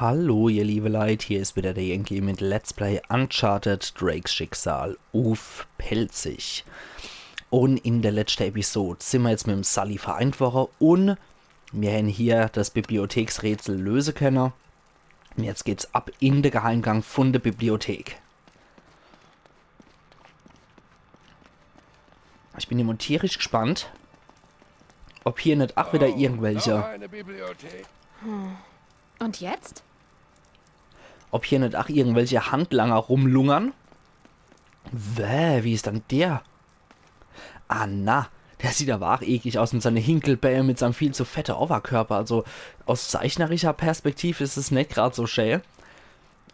Hallo ihr liebe Leute, hier ist wieder der Yankee mit Let's Play Uncharted Drakes Schicksal auf Pelzig. Und in der letzten Episode sind wir jetzt mit dem Sully vereint worden und wir haben hier das Bibliotheksrätsel lösen können. Und jetzt geht's ab in den Geheimgang von der Bibliothek. Ich bin immer tierisch gespannt, ob hier nicht auch wieder irgendwelche... Und jetzt? Ob hier nicht auch irgendwelche Handlanger rumlungern? Wie ist dann der? Ah na, der sieht aber auch eklig aus mit seinen Hinkelbälle, mit seinem viel zu fetten Oberkörper. Also aus zeichnerischer Perspektive ist es nicht gerade so schön.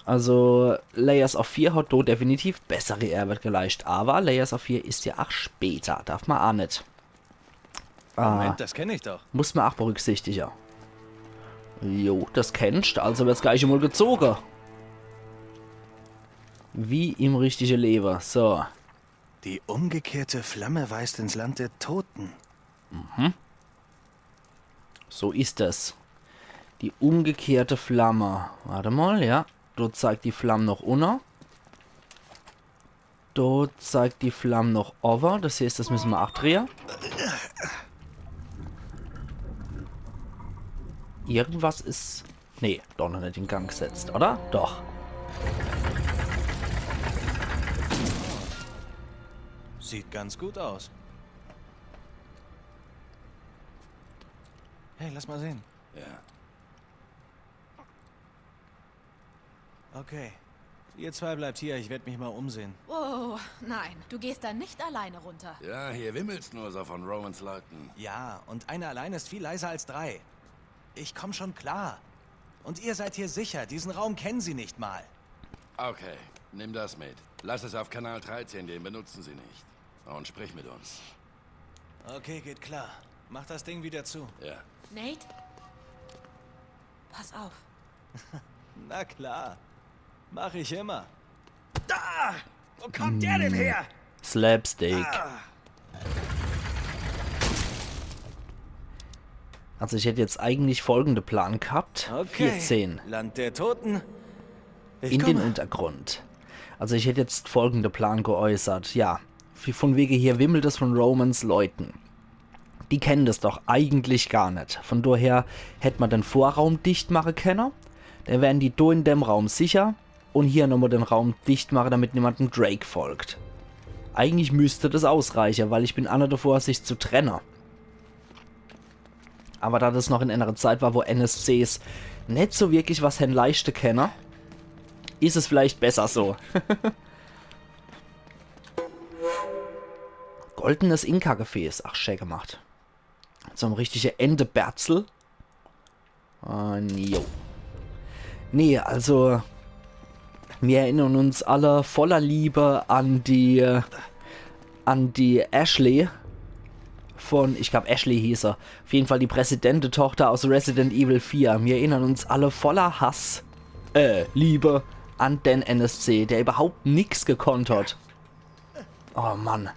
Also Layers of 4 hat dort definitiv bessere Arbeit geleistet. Aber Layers of 4 ist ja auch später, darf man auch nicht. Moment, das kenne ich doch. Muss man auch berücksichtigen. Jo, das kennst, also wird's gleich mal gezogen. Wie im richtigen Leben. So. Die umgekehrte Flamme weist ins Land der Toten. So ist es. Die umgekehrte Flamme. Warte mal, ja. Dort zeigt die Flamme noch unten. Dort zeigt die Flamme noch over. Das heißt, das müssen wir auch drehen. Irgendwas ist... Nee, doch noch nicht in Gang gesetzt, oder? Doch. Sieht ganz gut aus. Hey, lass mal sehen. Ja. Okay. Ihr zwei bleibt hier, ich werde mich mal umsehen. Oh, nein, du gehst da nicht alleine runter. Ja, hier wimmelt's nur so von Romans Leuten. Ja, und einer allein ist viel leiser als drei. Ich komm schon klar. Und ihr seid hier sicher, diesen Raum kennen sie nicht mal. Okay, nimm das mit. Lass es auf Kanal 13, den benutzen sie nicht. Und sprich mit uns. Okay, geht klar. Mach das Ding wieder zu. Ja. Nate? Pass auf. Na klar. Mach ich immer. Da! Wo kommt der denn her? Slapstick. Also ich hätte jetzt eigentlich folgende Plan gehabt. Okay. 14. Land der Toten. Ich In den komme. Untergrund. Also ich hätte jetzt folgende Plan geäußert. Ja, von wegen hier wimmelt es von Romans Leuten. Die kennen das doch eigentlich gar nicht. Von daher hätte man den Vorraum dicht machen können. Dann wären die da in dem Raum sicher. Und hier nochmal den Raum dicht machen, damit niemandem Drake folgt. Eigentlich müsste das ausreichen, weil ich bin einer davor, sich zu trennen. Aber da das noch in einer Zeit war, wo NSCs nicht so wirklich was hen leichte kennen, ist es vielleicht besser so. Goldenes Inka-Gefäß. Ach, schön gemacht. So ein richtiger Endeberzel. Jo. Nee, also... Wir erinnern uns alle voller Liebe an die Ashley von, ich glaube Ashley hieß er, auf jeden Fall die Präsidententochter aus Resident Evil 4. Wir erinnern uns alle voller Hass, Liebe an den NSC, der überhaupt nichts gekonnt hat. Oh Mann.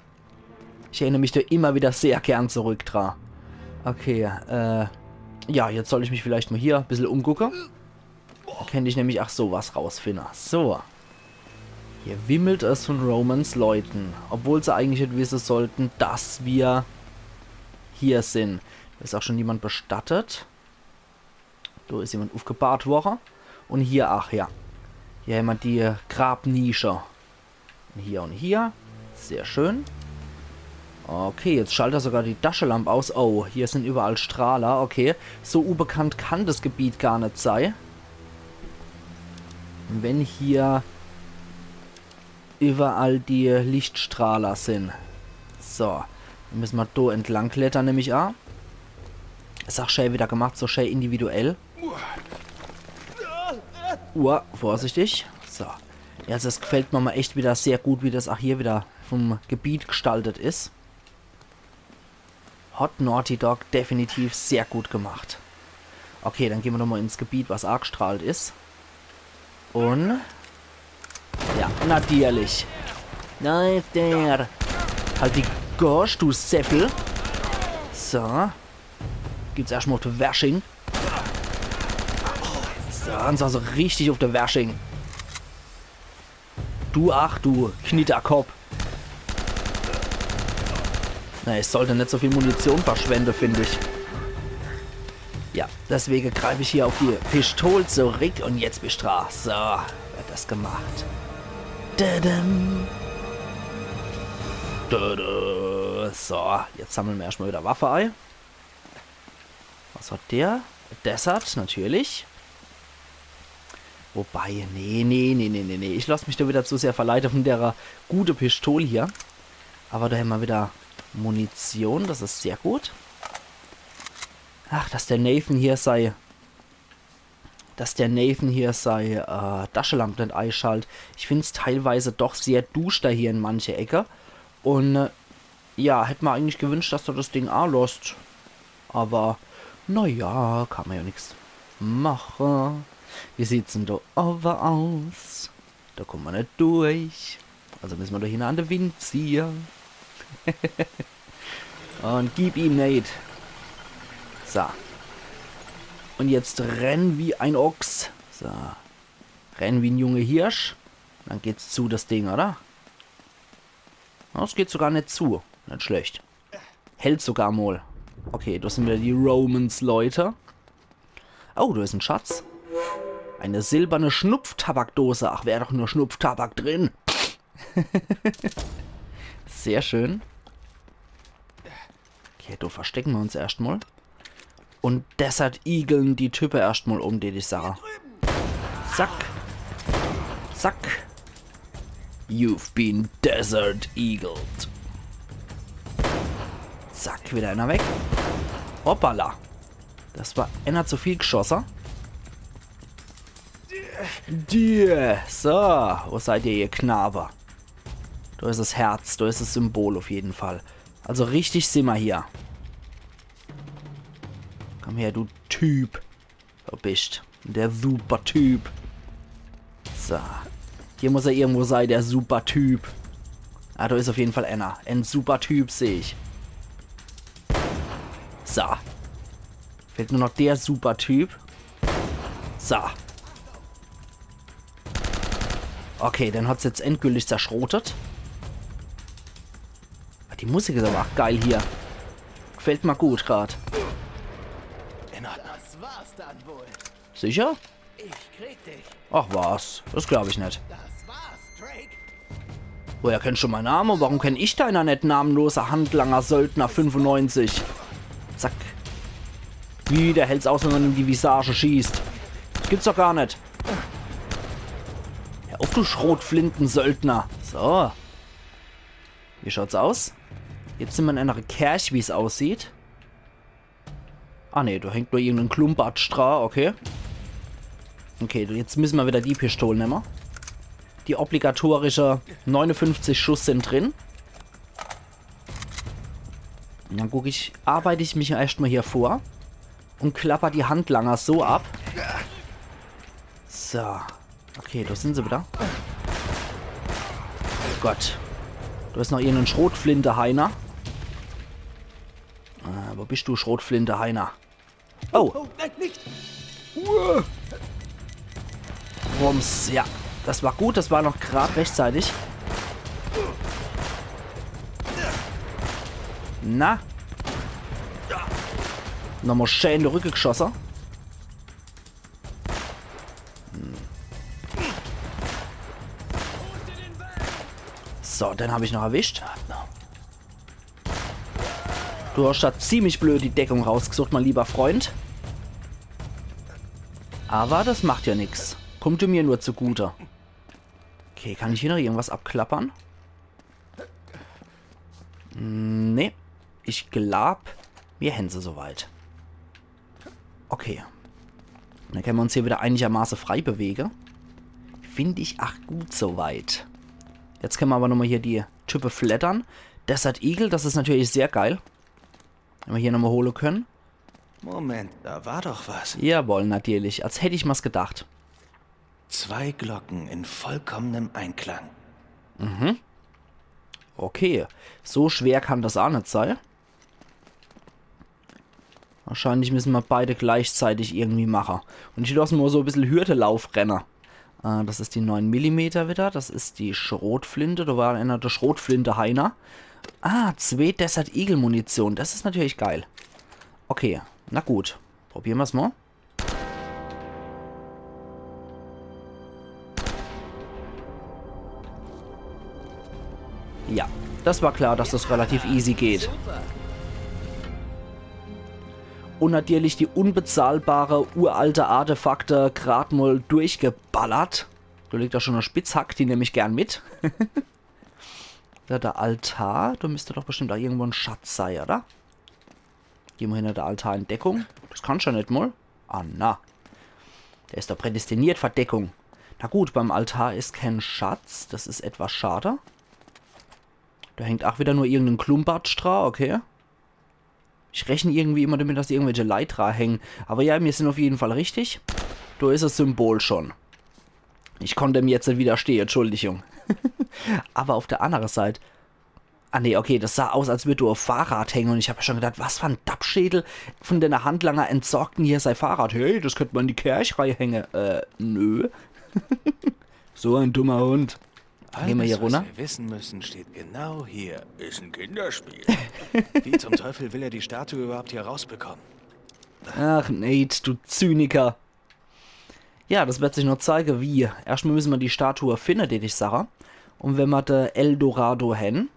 Ich erinnere mich da immer wieder sehr gern zurück dran. Okay, ja, jetzt soll ich mich vielleicht mal hier ein bisschen umgucken. Da könnte ich nämlich auch sowas rausfinden. So. Hier wimmelt es von Romans Leuten. Obwohl sie eigentlich nicht wissen sollten, dass wir hier sind. Da ist auch schon jemand bestattet. Da ist jemand aufgebahrt worden. Und hier, ach ja. Hier haben wir die Grabnische. Und hier. Sehr schön. Okay, jetzt schaltet er sogar die Taschenlampe aus. Oh, hier sind überall Strahler. Okay, so unbekannt kann das Gebiet gar nicht sein. Wenn hier überall die Lichtstrahler sind. So, dann müssen wir da entlang klettern, nämlich auch. Ist auch schön wieder gemacht, so schön individuell. Vorsichtig. So. Ja, also das gefällt mir mal echt wieder sehr gut, wie das auch hier wieder vom Gebiet gestaltet ist. Hot Naughty Dog definitiv sehr gut gemacht. Okay, dann gehen wir nochmal ins Gebiet, was arg strahlt ist. Und... Ja, natürlich. Da ist der. Halt die Gosh, du Seppel. So. Gibt's erstmal Washing. So, und zwar so richtig auf der Washing. Du, ach du, Knitterkopf. Na, ich sollte nicht so viel Munition verschwenden, finde ich. Ja, deswegen greife ich hier auf die Pistole zurück und jetzt bist du dran. So, wird das gemacht. Dadam. Dada. So, jetzt sammeln wir erstmal wieder Waffe ein. Was hat der? Desert, natürlich. Wobei, nee. Ich lasse mich da wieder zu sehr verleiten von der gute Pistole hier. Aber da haben wir wieder Munition, das ist sehr gut. Ach, dass der Nathan hier sei Taschenlampe nicht einschaltet. Ich finde es teilweise doch sehr duster hier in manche Ecke. Und ja, hätte man eigentlich gewünscht, dass du das Ding anlässt. Aber naja, kann man ja nichts machen. Wie sieht's denn da over aus? Da kommt man nicht durch. Also müssen wir da hin an den Wind ziehen. Und gib ihm nicht. So. Und jetzt renn wie ein Ochs. So. Renn wie ein junger Hirsch. Dann geht's zu, das Ding, oder? Das geht sogar nicht zu. Nicht schlecht. Hält sogar mal. Okay, das sind wieder die Romans, Leute. Oh, da ist ein Schatz. Eine silberne Schnupftabakdose. Ach, wäre doch nur Schnupftabak drin. Sehr schön. Okay, da verstecken wir uns erstmal. Und deshalb igeln die Typen erstmal um, die Sache. Zack. Zack. You've been desert eagled. Zack, wieder einer weg. Hoppala. Das war einer zu viel geschossen. So, wo seid ihr Knabe? Da ist das Herz, da ist das Symbol auf jeden Fall. Also richtig sind wir hier. Komm her, du Typ. Du bist der super Typ. So. Hier muss er irgendwo sein, der super Typ. Ah, da ist auf jeden Fall einer. Ein super Typ sehe ich. So. Fehlt nur noch der super Typ. So. Okay, dann hat es jetzt endgültig zerschrotet. Die Musik ist aber auch geil hier. Gefällt mir gut gerade. In Ordnung. Das war's dann wohl. Sicher? Ich krieg dich. Ach was, das glaube ich nicht. Das war's, Drake. Woher kennst du meinen Namen? Warum kenne ich deiner nicht namenloser Handlanger Söldner 95? Zack. Wie, der hält's aus, wenn man ihm die Visage schießt. Das gibt's doch gar nicht. Hör auf, du Schrotflinten-Söldner. So. Wie schaut's aus? Jetzt sind wir in einer Kirche, wie es aussieht. Ah ne, da hängt nur irgendein Klumpatsch dran, okay. Okay, jetzt müssen wir wieder die Pistole nehmen. Die obligatorische 59 Schuss sind drin. Und dann gucke ich, arbeite ich mich erstmal hier vor und klapper die Handlanger so ab. So. Okay, da sind sie wieder. Oh Gott. Da ist noch irgendein Schrotflinte, Heiner. Wo bist du, Schrotflinte, Heiner? Oh. Oh, nein, nicht. Rums, ja. Das war gut, das war noch gerade rechtzeitig. Na? Nochmal schön in die Rücke geschossen. So, den habe ich noch erwischt. Du hast da ziemlich blöd die Deckung rausgesucht, mein lieber Freund. Aber das macht ja nichts. Kommt mir nur zugute. Okay, kann ich hier noch irgendwas abklappern? Nee. Ich glaube, wir haben sie soweit. Okay. Dann können wir uns hier wieder einigermaßen frei bewegen. Finde ich auch gut soweit. Jetzt können wir aber nochmal hier die Type flattern. Desert Eagle, das ist natürlich sehr geil. Wenn wir hier nochmal holen können. Moment, da war doch was. Jawohl, natürlich. Als hätte ich mal's gedacht. 2 Glocken in vollkommenem Einklang. Okay. So schwer kann das auch nicht sein. Wahrscheinlich müssen wir beide gleichzeitig irgendwie machen. Und ich lasse nur so ein bisschen Hürdelaufrenner. Das ist die 9 mm wieder. Das ist die Schrotflinte. Da war einer der Schrotflinte Heiner. 2 Desert Eagle Munition. Das ist natürlich geil. Okay, na gut. Probieren wir es mal. Ja, das war klar, dass das relativ easy geht. Super. Und natürlich die unbezahlbare uralte Artefakte gerade mal durchgeballert. Da liegt da schon eine Spitzhack, die nehme ich gern mit. Da der Altar, da müsste doch bestimmt auch irgendwo ein Schatz sein, oder? Gehen wir hinter der Altar in Deckung. Das kann schon nicht mal. Na. Der ist doch prädestiniert für Deckung. Na gut, beim Altar ist kein Schatz. Das ist etwas schade. Da hängt auch wieder nur irgendein Klumbatsch dran, okay. Ich rechne irgendwie immer damit, dass irgendwelche Leitra hängen. Aber ja, wir sind auf jeden Fall richtig. Da ist das Symbol schon. Ich konnte dem jetzt nicht widerstehen, Entschuldigung. Aber auf der anderen Seite... nee, okay, das sah aus, als würde du auf Fahrrad hängen. Und ich habe schon gedacht, was für ein Dappschädel von deiner Handlanger entsorgten hier sein Fahrrad. Hey, das könnte man in die Kirchreihe hängen. Nö. So ein dummer Hund. Gehen wir hier runter? Was wir wissen müssen, steht genau hier. Ist ein Kinderspiel. Wie zum Teufel will er die Statue überhaupt hier rausbekommen? Ach, Nate, du Zyniker. Ja, das wird sich noch zeigen, wie. Erstmal müssen wir die Statue finden, die ich sage. Und wenn wir der Eldorado haben,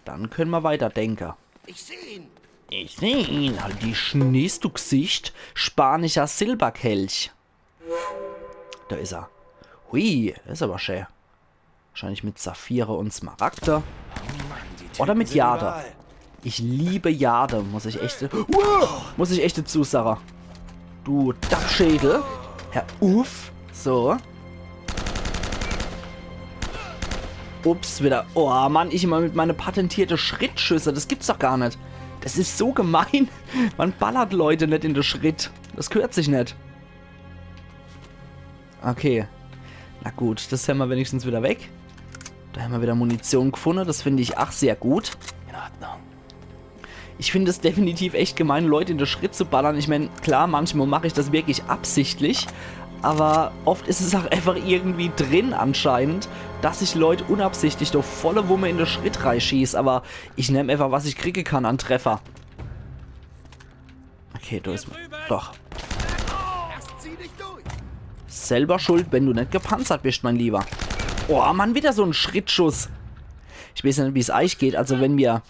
dann können wir weiterdenken. Ich sehe ihn. Ich sehe ihn. Halt die Schnees, du Gesicht. Spanischer Silberkelch. Da ist er. Hui, ist aber schön. Wahrscheinlich mit Saphire und Smaragde. Oder mit Jade. Ich liebe Jade, muss ich echt... muss ich echt dazu sagen. Du Dachschädel. Herr Uff. So. Ups, wieder. Oh Mann, ich immer mit meinen patentierten Schrittschüsse. Das gibt's doch gar nicht. Das ist so gemein. Man ballert Leute nicht in den Schritt. Das gehört sich nicht. Okay. Na gut, das haben wir wenigstens wieder weg. Da haben wir wieder Munition gefunden. Das finde ich auch sehr gut. In Ordnung. Ich finde es definitiv echt gemein, Leute in den Schritt zu ballern. Ich meine, klar, manchmal mache ich das wirklich absichtlich. Aber oft ist es auch einfach irgendwie drin anscheinend, dass ich Leute unabsichtlich durch volle Wumme in den Schritt reinschieße. Aber ich nehme einfach, was ich kriegen kann an Treffer. Okay, da ist... Doch. Selber schuld, wenn du nicht gepanzert bist, mein Lieber. Oh Mann, wieder so ein Schrittschuss. Ich weiß nicht, wie es euch geht. Also wenn wir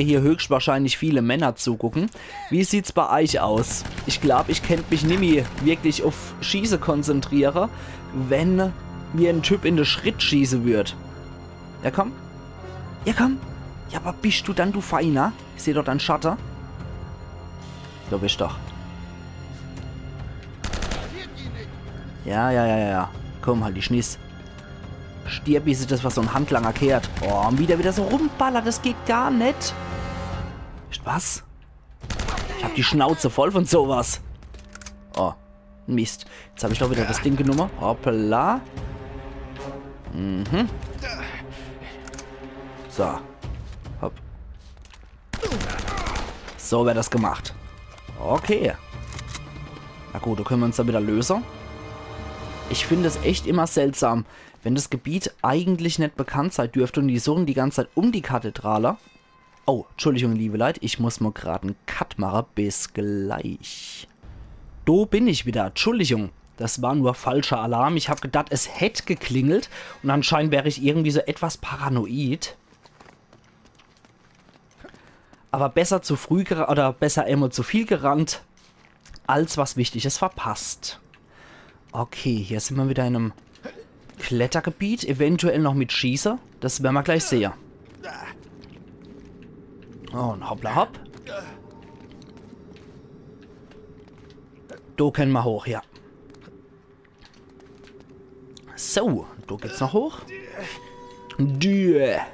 hier höchstwahrscheinlich viele Männer zugucken. Wie sieht's bei euch aus? Ich glaube, ich könnte mich nicht mehr wirklich auf Schieße konzentrieren, wenn mir ein Typ in den Schritt schießen würde. Ja, komm. Ja, komm. Ja, aber bist du dann, du Feiner? Ich sehe doch deinen Schatten. Du bist doch. Ja. Komm, halt die Schniss. Stirb, wie sich das, was so ein Handlanger kehrt. Oh, und wieder so rumballert, das geht gar nicht. Was? Ich hab die Schnauze voll von sowas. Oh, Mist. Jetzt habe ich doch wieder das Ding genommen. Hoppla. Mhm. So. Hopp. So wäre das gemacht. Okay. Na gut, da können wir uns dann wieder lösen. Ich finde es echt immer seltsam, wenn das Gebiet eigentlich nicht bekannt sein dürfte und die suchen die ganze Zeit um die Kathedrale. Oh, Entschuldigung, liebe Leute, ich muss mal gerade einen Cut machen. Bis gleich. Da bin ich wieder. Entschuldigung, das war nur falscher Alarm. Ich habe gedacht, es hätte geklingelt und anscheinend wäre ich irgendwie so etwas paranoid. Aber besser zu früh oder besser immer zu viel gerannt, als was Wichtiges verpasst. Okay, hier sind wir wieder in einem Klettergebiet, eventuell noch mit Schießer. Das werden wir gleich sehen. Oh, und hoppla hopp. Da können wir hoch, ja. So, da geht's noch hoch.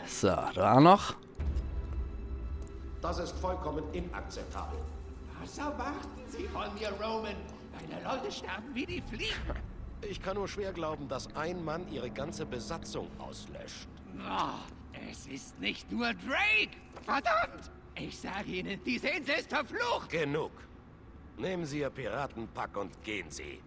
So, da noch. Das ist vollkommen inakzeptabel. Was erwarten Sie von mir, Roman? Deine Leute sterben wie die Fliegen. Ich kann nur schwer glauben, dass ein Mann ihre ganze Besatzung auslöscht. Oh, es ist nicht nur Drake. Verdammt! Ich sage Ihnen, diese Insel ist verflucht. Genug. Nehmen Sie Ihr Piratenpack und gehen Sie.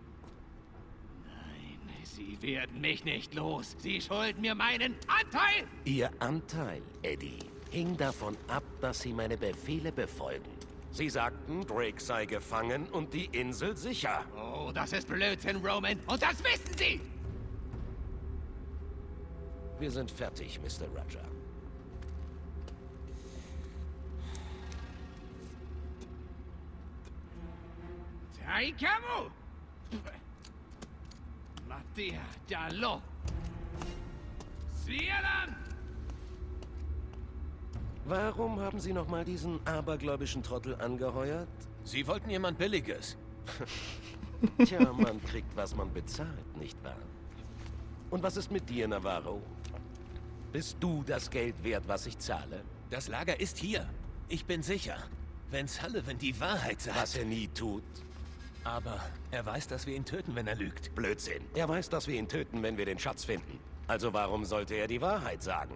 Nein, Sie werden mich nicht los. Sie schulden mir meinen Anteil! Ihr Anteil, Eddie, hing davon ab, dass Sie meine Befehle befolgen. Sie sagten, Drake sei gefangen und die Insel sicher. Oh, das ist Blödsinn, Roman. Und das wissen Sie! Wir sind fertig, Mr. Roger. Taikamu! Mattia Dallo! Sielan! Warum haben Sie nochmal diesen abergläubischen Trottel angeheuert? Sie wollten jemand Billiges. Tja, man kriegt, was man bezahlt, nicht wahr? Und was ist mit dir, Navarro? Bist du das Geld wert, was ich zahle? Das Lager ist hier. Ich bin sicher. Wenn Sullivan die Wahrheit sagt. Was er nie tut. Aber er weiß, dass wir ihn töten, wenn er lügt. Blödsinn. Er weiß, dass wir ihn töten, wenn wir den Schatz finden. Also warum sollte er die Wahrheit sagen?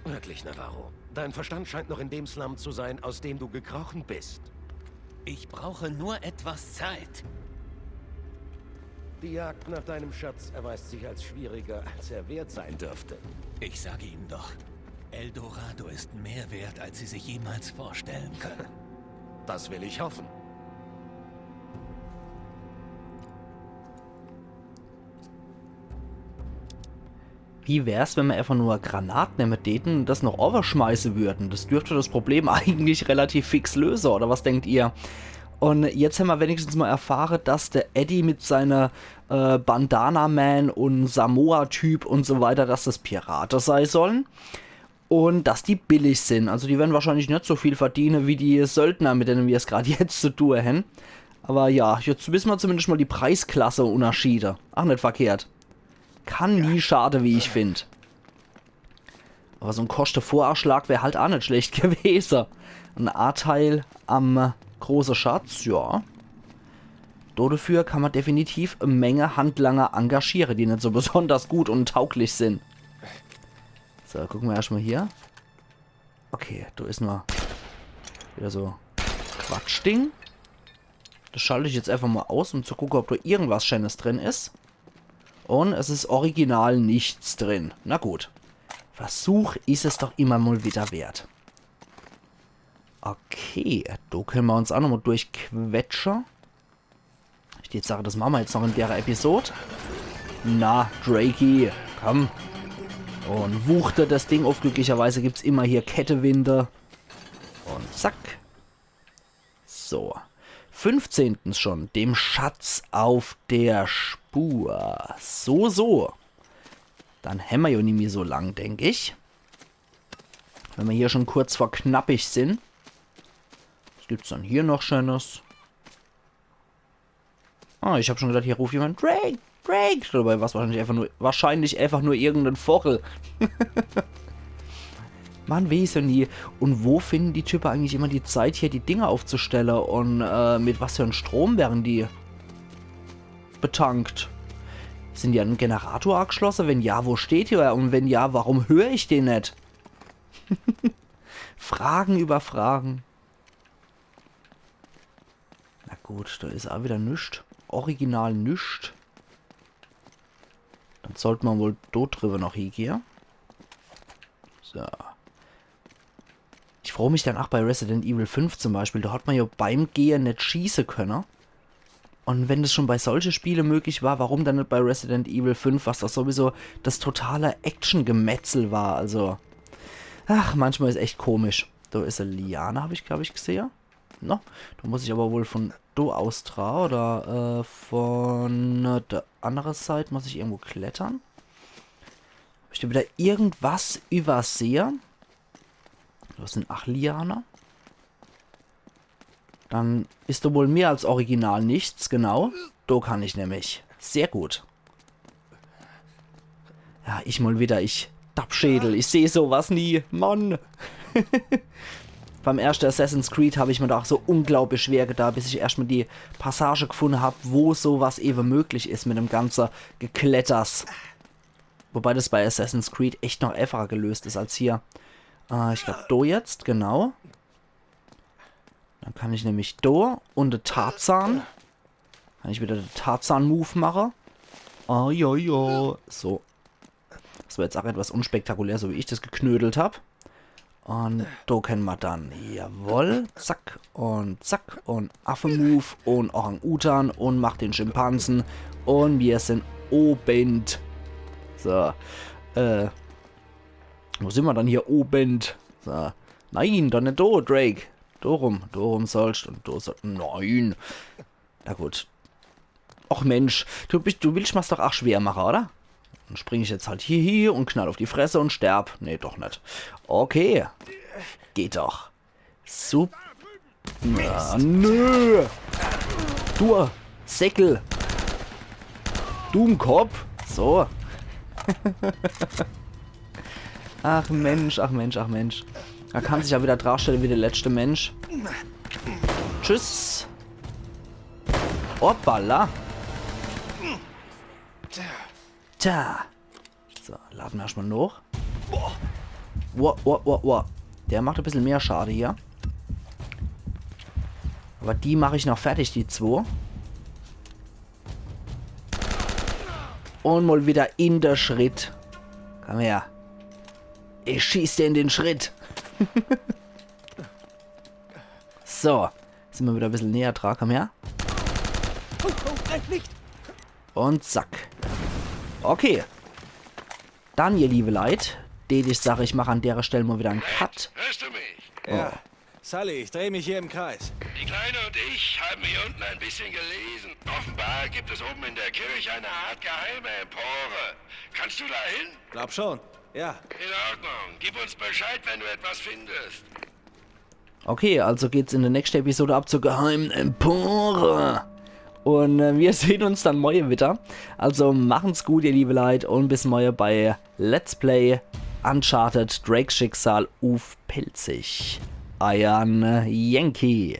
Wirklich, Navarro. Dein Verstand scheint noch in dem Slum zu sein, aus dem du gekrochen bist. Ich brauche nur etwas Zeit. Die Jagd nach deinem Schatz erweist sich als schwieriger, als er wert sein dürfte. Ich sage Ihnen doch, El Dorado ist mehr wert, als Sie sich jemals vorstellen können. Das will ich hoffen. Wie wär's, wenn wir einfach nur Granaten damit täten und das noch overschmeißen würden? Das dürfte das Problem eigentlich relativ fix lösen, oder was denkt ihr? Und jetzt haben wir wenigstens mal erfahren, dass der Eddie mit seiner Bandana-Man und Samoa-Typ und so weiter, dass das Piraten sein sollen. Und dass die billig sind. Also die werden wahrscheinlich nicht so viel verdienen wie die Söldner, mit denen wir es gerade jetzt zu tun haben. Aber ja, jetzt wissen wir zumindest mal die Preisklasse-Unterschiede. Ach, nicht verkehrt. Kann nie schade, wie ich finde. Aber so ein Kostenvoranschlag wäre halt auch nicht schlecht gewesen. Ein A-Teil am großen Schatz, ja. Dafür kann man definitiv eine Menge Handlanger engagieren, die nicht so besonders gut und tauglich sind. So, gucken wir erstmal hier. Okay, da ist nur wieder so Quatschding. Das schalte ich jetzt einfach mal aus, um zu gucken, ob da irgendwas Schönes drin ist. Und es ist original nichts drin. Na gut. Versuch ist es doch immer mal wieder wert. Okay, da können wir uns auch nochmal durchquetschen. Ich jetzt sage, das machen wir jetzt noch in der Episode. Na, Drakey, komm. Und wuchte das Ding auf. Glücklicherweise gibt es immer hier Kettewinde. Und zack. So. 15. schon. Dem Schatz auf der Spur. So. Dann haben wir ja nicht mehr so lang, denke ich. Wenn wir hier schon kurz vor knappig sind. Was gibt es dann hier noch Schönes? Ah, ich habe schon gedacht, hier ruft jemand Drake. Dabei war es wahrscheinlich einfach nur irgendein Vogel. Man weiß ja nie. Und wo finden die Typen eigentlich immer die Zeit, hier die Dinge aufzustellen? Und mit was für einem Strom werden die betankt? Sind die an einen Generator angeschlossen? Wenn ja, wo steht hier? Und wenn ja, warum höre ich den nicht? Fragen über Fragen. Na gut, da ist auch wieder nichts. Original nichts. Dann sollte man wohl dort drüber noch hingehen. So. Ich freue mich dann auch bei Resident Evil 5 zum Beispiel. Da hat man ja beim Gehen nicht schießen können. Und wenn das schon bei solchen Spielen möglich war, warum dann nicht bei Resident Evil 5, was das sowieso das totale Action-Gemetzel war. Also, ach, manchmal ist echt komisch. Da ist eine Liane, habe ich, glaube ich, gesehen. No, da muss ich aber wohl von do aus trauen oder von der anderen Seite muss ich irgendwo klettern. Habe ich da wieder irgendwas übersehen? Das sind 8 Liane. Dann ist da wohl mehr als original nichts, genau. Da kann ich nämlich. Sehr gut. Ja, ich mal wieder, ich Dappschädel. Ich sehe sowas nie. Mann. Beim ersten Assassin's Creed habe ich mir da auch so unglaublich schwer getan, bis ich erstmal die Passage gefunden habe, wo sowas eben möglich ist mit dem ganzen Gekletters. Wobei das bei Assassin's Creed echt noch einfacher gelöst ist als hier. Ich glaube, da jetzt, genau. Dann kann ich nämlich da und der Tarzan. Kann ich wieder den Tarzan-Move machen. Oh, ja, ja. So. Das war jetzt auch etwas unspektakulär, so wie ich das geknödelt habe. Und da können wir dann, jawohl, zack und Affe-Move und Orang-Utan und macht den Schimpansen. Und wir sind oben. So, wo sind wir dann hier oben? So, nein, doch nicht da, Drake. Da rum sollst und da sollst, nein. Na gut. Och Mensch, du willst mir's doch auch schwer machen, oder? Dann springe ich jetzt halt hier und knall auf die Fresse und sterb. Nee, doch nicht. Okay. Geht doch. Super. Na, nö. Du, Säckel. Dummkopf. So. Ach Mensch, ach Mensch, ach Mensch. Da kann sich ja wieder darstellen wie der letzte Mensch. Tschüss. Hoppala. Tja. So, laden wir erstmal noch. Wow. Der macht ein bisschen mehr Schade hier. Aber die mache ich noch fertig, die zwei. Und mal wieder in der Schritt. Komm her. Ich schieße dir in den Schritt. So. Sind wir wieder ein bisschen näher dran. Komm her. Und zack. Okay. Dann, ihr liebe Leute, ich sage, ich mache an der Stelle mal wieder einen Cut. Hörst du mich? Ja. Sully, ich drehe mich hier im Kreis. Die Kleine und ich haben hier unten ein bisschen gelesen. Offenbar gibt es oben in der Kirche eine Art geheime Empore. Kannst du da hin? Glaub schon. Ja. In Ordnung. Gib uns Bescheid, wenn du etwas findest. Okay, also geht's in der nächsten Episode ab zur geheimen Empore. Und wir sehen uns dann morgen wieder. Also machen's gut, ihr liebe Leute. Und bis morgen bei Let's Play Uncharted Drakes Schicksal auf Pilzig. Euer Yankee.